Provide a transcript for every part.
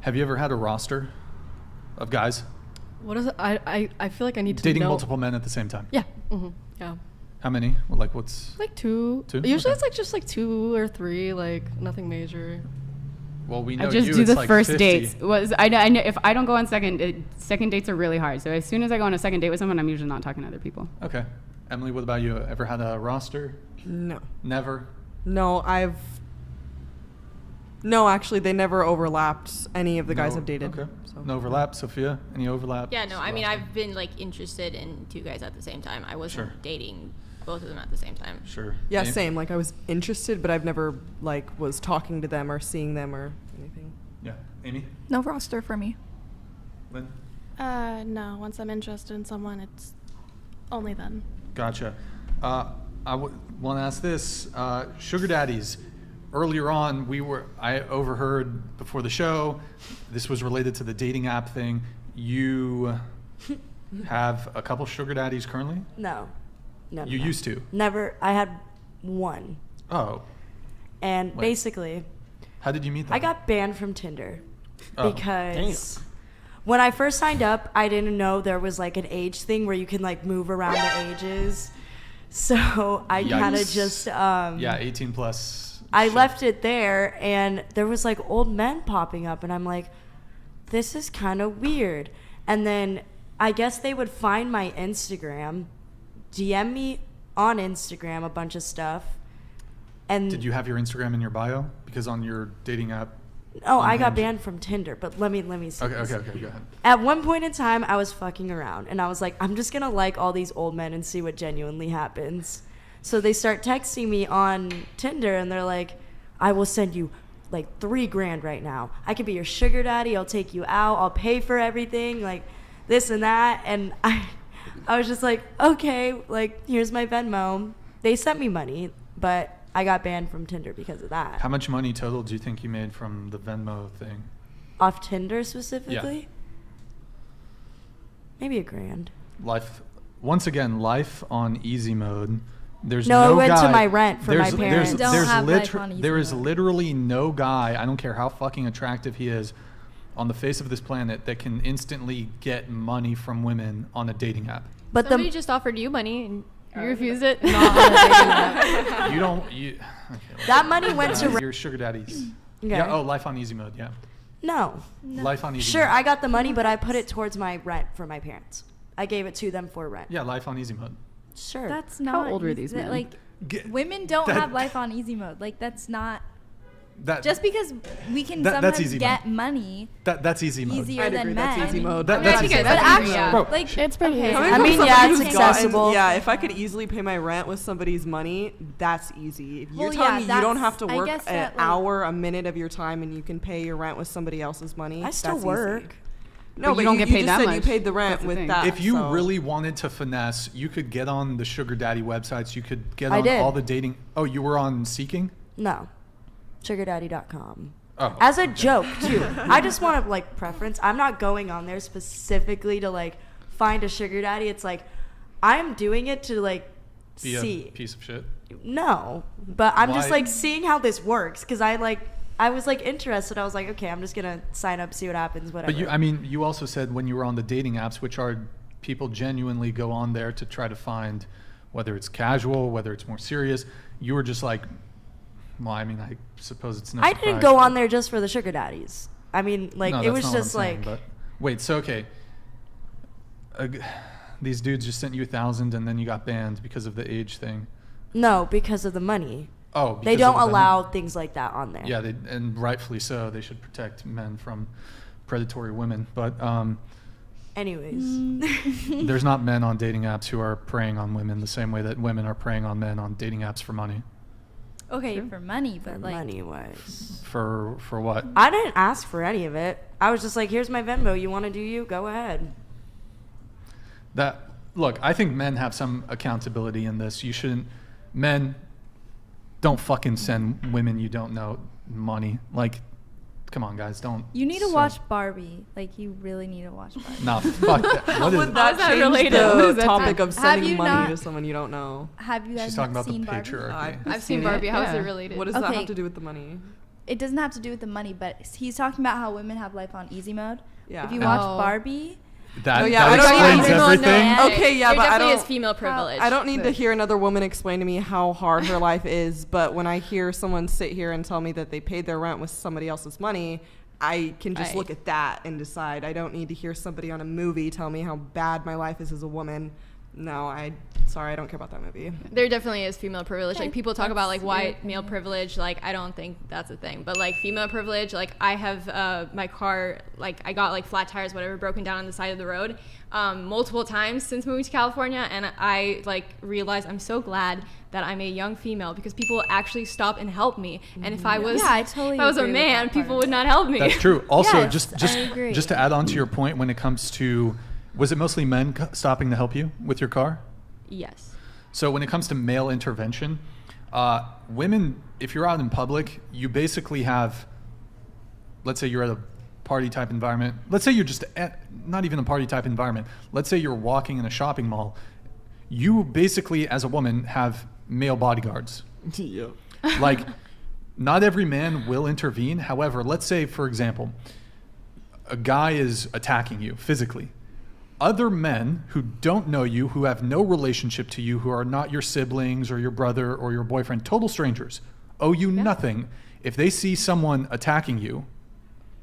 Have you ever had a roster of guys What is it? I feel like I need to dating know. multiple men at the same time? Yeah. Mm-hmm. Yeah. How many? Well, like what's? Like two. Two? Usually Okay. it's like just like 2 or 3, like nothing major. Well, we know I just you, do it's the like first 50. dates. I know if I don't go on second dates are really hard. So as soon as I go on a second date with someone, I'm usually not talking to other people. Okay. Emily, what about you? Ever had a roster? No. Never? No, No, actually, they never overlapped any of the guys I've dated. Okay. So. No overlap. Sophia, any overlap? Yeah, no, I mean, I've been like interested in 2 guys at the same time. I wasn't Sure. dating both of them at the same time. Sure. Yeah, Amy? same. Like I was interested, but I've never like was talking to them or seeing them or anything. Yeah. Amy? No roster for me. Lynn? No. Once I'm interested in someone, it's only then. Gotcha. I want to ask this. Sugar daddies. Earlier on, I overheard before the show, this was related to the dating app thing. You have a couple sugar daddies currently? No. No. You used to? Never. I had one. Oh. And Wait. basically, How did you meet them? I got banned from Tinder Oh. because when I first signed up, I didn't know there was like an age thing where you can like move around the ages. So I kind of Yikes. just Yeah, 18 plus. I shit. left it there, and there was like old men popping up, and I'm like, this is kind of weird. And then I guess they would find my Instagram, DM me on Instagram a bunch of stuff. And Did you have your Instagram in your bio? Because on your dating app. oh, I got Unhinged. banned from Tinder, but let me see. Okay, this. okay, go ahead. At one point in time, I was fucking around, and I was like, I'm just gonna like all these old men and see what genuinely happens. So they start texting me on Tinder, and they're like, I will send you like $3,000 right now. I could be your sugar daddy. I'll take you out. I'll pay for everything, like this and that. And I was just like, okay, like here's my Venmo. They sent me money, but I got banned from Tinder because of that. How much money total do you think you made from the Venmo thing? Off Tinder specifically? Maybe $1,000. Once again, life on easy mode. There's No, no it went guy, to my rent for my parents. Don't have life on easy there is mode. literally no guy, I don't care how fucking attractive he is, on the face of this planet that can instantly get money from women on a dating app. But Somebody just offered you money and you refused it. You don't. Okay, that money went to your sugar daddies. Okay. Yeah. Oh, life on easy mode. Yeah. No. Life on easy. Sure, mode. I got the money, but I put it towards my rent for my parents. I gave it to them for rent. Yeah, life on easy mode. Sure. That's not. old were easy- these that, men? Like, Get- women don't that- have life on easy mode. Like, that's not. That Just because we can that's sometimes easy get mode. money that's easy mode. easier I'd than agree, men. that's easy mode. That's okay, easy. that's But easy, actually, yeah. Bro, like, It's pretty okay. easy. Coming I from mean, somebody yeah, it's who's gotten- accessible. Yeah, if I could easily pay my rent with somebody's money, that's easy. If you're Well, telling yeah, me you don't that's- have to I work guess an that, like- hour, a minute of your time, and you can pay your rent with somebody else's money, I still that's easy. work. No, But but you don't get paid just that said much. you paid the rent That's the with thing. that. If you so- really wanted to finesse, you could get on the sugar daddy websites. You could get I on did. all the dating. Oh, you were on Seeking? No. SugarDaddy.com. Oh. As a joke, too. I just want to, like, preference. I'm not going on there specifically to, like, find a sugar daddy. It's like, I'm doing it to, like, Be a see. piece of shit. No. But I'm just, Why? like, seeing how this works. Because I was, like, interested. I was like, okay, I'm just going to sign up, see what happens, whatever. But you also said when you were on the dating apps, which are people genuinely go on there to try to find whether it's casual, whether it's more serious. You were just like, well, I mean, I suppose it's no I surprise, didn't go but- on there just for the sugar daddies. I mean, like, No, it that's was not what I'm just, saying, like... but wait, so, okay. These dudes just sent you 1,000 and then you got banned because of the age thing. No, because of the money. Oh, They because don't of the allow money. things like that on there. Yeah, and rightfully so. They should protect men from predatory women. But Anyways. there's not men on dating apps who are preying on women the same way that women are preying on men on dating apps for money. Okay, for money, but like Money-wise. For what? I didn't ask for any of it. I was just like, here's my Venmo. You want to do you? Go ahead. Look, I think men have some accountability in this. Men don't fucking send women you don't know money. Like, come on, guys, don't. you need to send- watch Barbie. Like, you really need to watch Barbie. Nah, fuck that. What is Would that is that change related? What the is that topic have- of have sending you money not- to someone you don't know? Have you guys She's talking about the seen Barbie? patriarchy. I've seen Barbie. How is it related? What does that Okay. have to do with the money? it doesn't have to do with the money, but he's talking about how women have life on easy mode. Yeah. If you watch Oh. Barbie, That, Oh, yeah, that I don't explains even everything. know. Okay, yeah, there but I definitely don't. is female privilege. I don't need to hear another woman explain to me how hard her life is, but when I hear someone sit here and tell me that they paid their rent with somebody else's money, I can just Right. look at that and decide. I don't need to hear somebody on a movie tell me how bad my life is as a woman. No, sorry, I don't care about that movie. There definitely is female privilege. Okay, Like people talk about like that's white your male opinion. privilege. Like I don't think that's a thing. But like female privilege, like I have my car, like I got like flat tires, whatever, broken down on the side of the road multiple times since moving to California, and I like realized I'm so glad that I'm a young female because people actually stop and help me. And if I was, Yeah, I totally if I was a agree with man, that part people of would it. not help me. That's true. Also, Yes, I agree. just to add on to your point, when it comes to, was it mostly men stopping to help you with your car? Yes. So when it comes to male intervention, women, if you're out in public, you basically have, let's say you're at a party type environment. Let's say you're just at, not even a party type environment. Let's say you're walking in a shopping mall. You basically, as a woman, have male bodyguards. Yeah. Like, not every man will intervene. However, let's say, for example, a guy is attacking you physically. Other men who don't know you, who have no relationship to you, who are not your siblings or your brother or your boyfriend, total strangers, owe you nothing. If they see someone attacking you,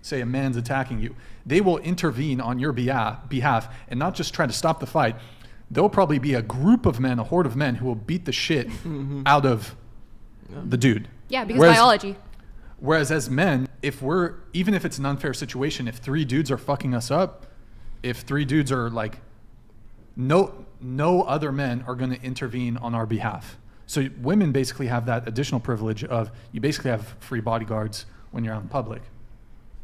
say a man's attacking you, they will intervene on your behalf and not just try to stop the fight. There'll probably be a group of men, a horde of men, who will beat the shit out of the dude. Yeah, because Whereas- biology. Whereas as men, even if it's an unfair situation, if 3 dudes are fucking us up, if 3 dudes are like, no other men are going to intervene on our behalf. So women basically have that additional privilege of, you basically have free bodyguards when you're out in public.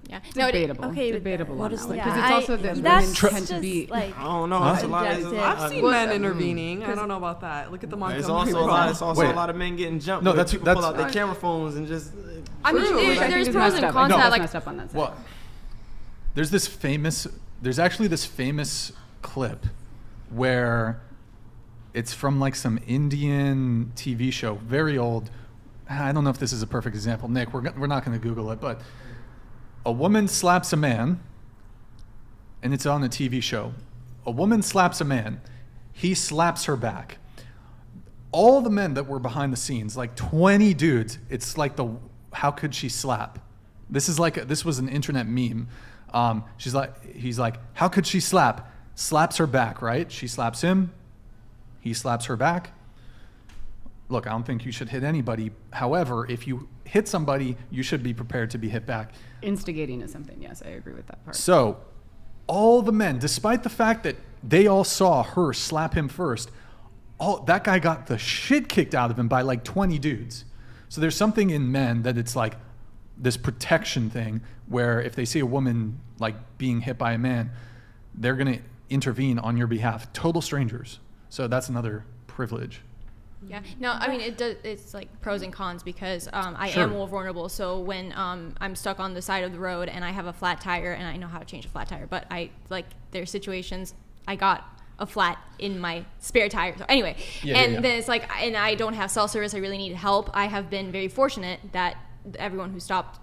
Yeah. Debatable. okay with Debatable. that. What is on the- that one. Yeah, Because it's also that that's women tend just to be. like I don't know. Huh? It's a lot. It's Subjective. I've seen men intervening. I don't know about that. Look at the Montgomery It's also a Ball. lot. It's also Wait. a lot of men getting jumped. No, where that's- people that's- pull out their camera phones and just. I mean, True, which I think there's is pros messed and up. cons I to think that. that's Like, messed up on that side. Well, there's this famous clip where it's from like some Indian TV show, very old. I don't know if this is a perfect example. Nick, we're not going to Google it, but a woman slaps a man, and it's on a TV show. A woman slaps a man. He slaps her back. All the men that were behind the scenes, like 20 dudes, it's like how could she slap? This was an internet meme. He's like, how could she slap? Slaps her back, right? She slaps him. He slaps her back. Look, I don't think you should hit anybody. However, if you hit somebody, you should be prepared to be hit back. Instigating is something. Yes, I agree with that part. So, all the men, despite the fact that they all saw her slap him first, that guy got the shit kicked out of him by like 20 dudes. So there's something in men that it's like this protection thing where if they see a woman like being hit by a man, they're going to intervene on your behalf. Total strangers. So that's another privilege. Yeah. No, I mean it's like pros and cons because I Sure. am more vulnerable. So when I'm stuck on the side of the road and I have a flat tire and I know how to change a flat tire, but there's situations I got a flat in my spare tire. So anyway, then it's like, and I don't have cell service. I really need help. I have been very fortunate that everyone who stopped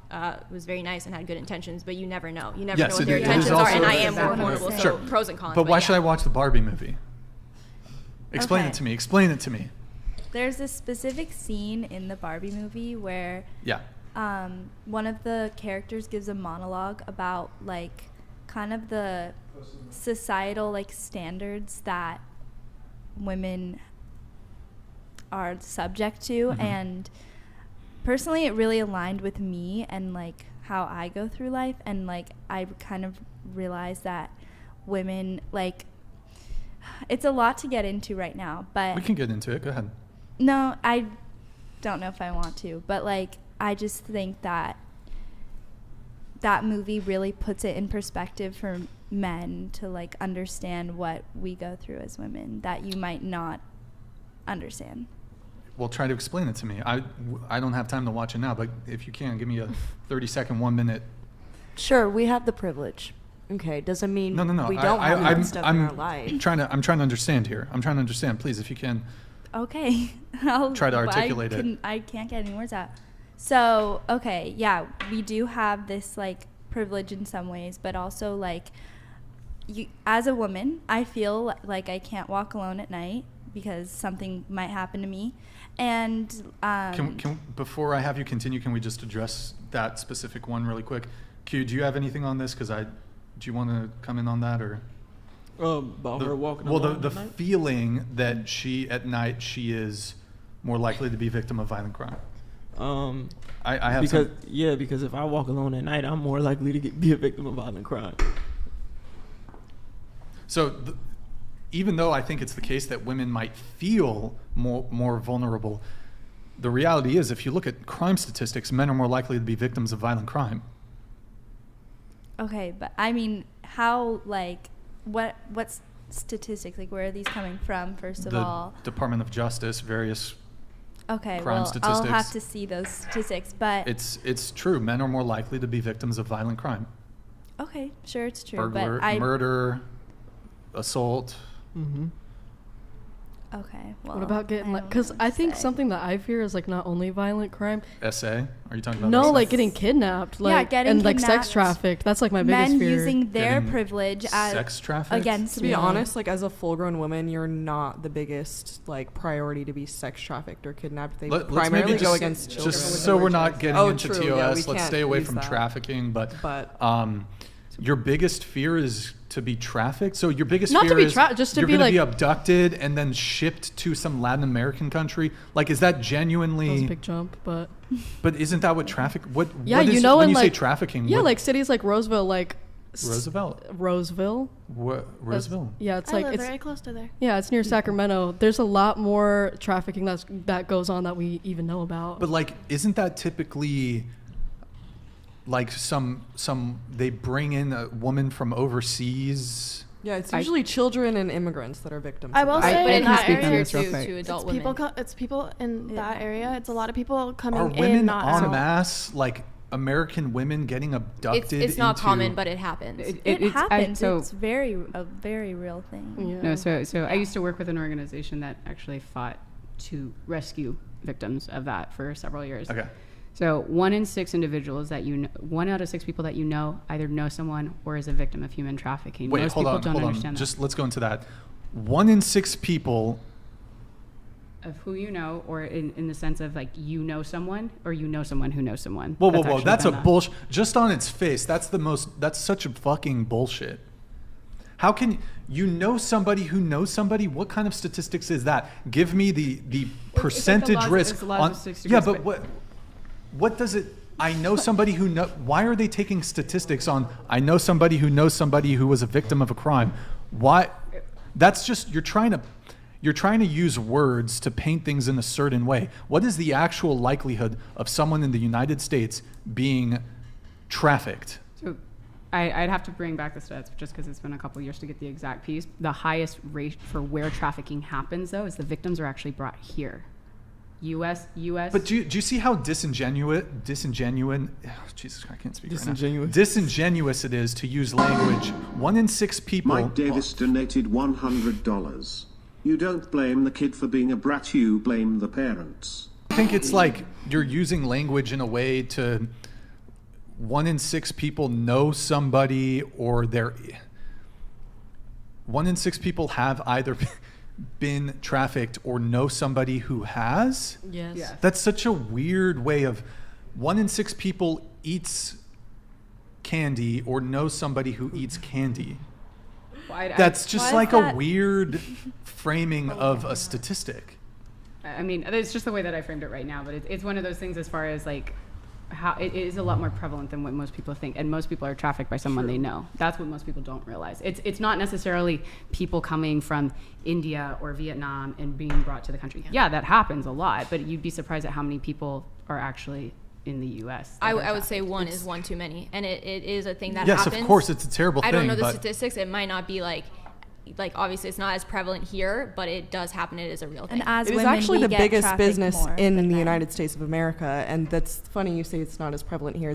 was very nice and had good intentions, but you never know. You never Yes, know what it their is intentions are, and also- I am more vulnerable. So Sure. pros and cons. But why yeah. should I watch the Barbie movie? Explain Okay. it to me. Explain it to me. there's a specific scene in the Barbie movie where Yeah. one of the characters gives a monologue about like kind of the societal like standards that women are subject to, Mhm. and personally it really aligned with me and like how I go through life, and like I kind of realized that women, like, it's a lot to get into right now, but We can get into it. Go ahead. no, I don't know if I want to, but like I just think that that movie really puts it in perspective for men to like understand what we go through as women that you might not understand. Well, try to explain it to me. I don't have time to watch it now, but if you can, give me a 30-second, 1-minute. Sure, we have the privilege. Okay, doesn't mean No. we don't have that stuff in our I'm life. trying to understand here. I'm trying to understand. Please, if you can. Okay. Try to articulate it. I can't get any words out. So, okay, yeah, we do have this like privilege in some ways, but also like you, as a woman, I feel like I can't walk alone at night because something might happen to me. And Can before I have you continue, can we just address that specific one really quick? Q, do you have anything on this? Do you want to come in on that, or About her walking well, alone the at night? feeling that she is more likely to be victim of violent crime. I have because if I walk alone at night, I'm more likely to be a victim of violent crime. So even though I think it's the case that women might feel more vulnerable, the reality is if you look at crime statistics, men are more likely to be victims of violent crime. okay, but I mean, how like what statistics, like where are these coming from, first of all? The Department of Justice, various Okay, crime well, statistics. I'll have to see those statistics, but It's true. Men are more likely to be victims of violent crime. okay, sure, it's true, Burglar, but I murder, assault. Mm-hmm. okay. Well, What about getting like? don't Because know I what to think say. something that I fear is like not only violent crime. SA? Are you talking about No, SA? like getting kidnapped, Yeah, like getting and like sex kidnapped. trafficked. That's like my biggest men fear. using their Getting privilege as sex trafficked? against To be me. honest, like as a full-grown woman, you're not the biggest like priority to be sex trafficked or kidnapped. They Let's primarily maybe go against children. just so we're not getting Oh, into true, yeah, we TOS, let's can't stay away use from that. trafficking. But But your biggest fear is to be trafficked. So your biggest Not to fear be is just to you're be going to be like- abducted and then shipped to some Latin American country. Like, is that That was a genuinely? big jump, but But isn't that what traffic? What? yeah, what is, you know, when and you say like trafficking? yeah, what- like cities like Roseville, like Roosevelt. Roseville. Roseville. Yeah, it's I like live it's very close to there. yeah, it's near Sacramento. There's a lot more trafficking that goes on that we even know about. But like, isn't that typically like some they bring in a woman from overseas? yeah, it's usually children and immigrants that are victims. I of will that. say I in can that speak on area this real to quick. adult it's people. women. It's people in Yeah. that area. It's a lot of people coming Are in, women not en out. masse, like American women, getting abducted? It's not into- common, but it happens. It it's- happens. so It's a very real thing. yeah. no, so I used to work with an organization that actually fought to rescue victims of that for several years. Okay. So 1 in 6 individuals that 1 out of 6 people that you know either know someone or is a victim of human trafficking. Wait, Most hold people on, don't hold on. understand that. Just let's go into that. 1 in 6 people. Of who you know, or in the sense of like you know someone, or you know someone who knows someone. Whoa. actually That's a done that. bullshit. Just on its face, that's such a fucking bullshit. How can you know somebody who knows somebody? What kind of statistics is that? Give me the percentage laws- risk it's the laws on. of 6 Yeah, degrees, but what does it? I know somebody who know. Why are they taking statistics on? I know somebody who knows somebody who was a victim of a crime. Why? That's just you're trying to use words to paint things in a certain way. What is the actual likelihood of someone in the United States being trafficked? So I'd have to bring back the stats just because it's been a couple years to get the exact piece. The highest rate for where trafficking happens, though, is the victims are actually brought here. U.S. But do you see how disingenuous? Jesus, I can't speak Disingenuous. right now. Disingenuous it is to use language. 1 in 6 people. Mike Davis donated $100. You don't blame the kid for being a brat, you blame the parents. I think it's like you're using language in a way to 1 in 6 people know somebody, or 1 in 6 people have either been trafficked or know somebody who has. Yes. Yeah. That's such a weird way of 1 in 6 people eats candy or knows somebody who eats candy. That's just Why like is a that- weird framing of a statistic. I mean, it's just the way that I framed it right now, but it's one of those things as far as like how it is a lot more prevalent than what most people think, and most people are trafficked by someone they know. That's what most people don't realize. It's not necessarily people coming from India or Vietnam and being brought to the country. Yeah, that happens a lot, but you'd be surprised at how many people are actually in the U.S. I would say one is one too many, and it is a thing that Yes, happens. of course, it's a terrible I thing. don't know the but statistics. It might not be like obviously it's not as prevalent here, but it does happen. It is a real thing. And as It is women, actually we the get biggest trafficked business more in than the men. United States of America, and that's funny you say it's not as prevalent here.